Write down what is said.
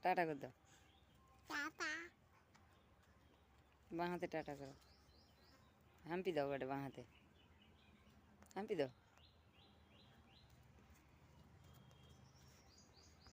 Tata করে দাও, tata. বাঁ হাতে টাটা করো। হাম্পি দাও বেটা, বাঁ হাতে হাম্পি দাও।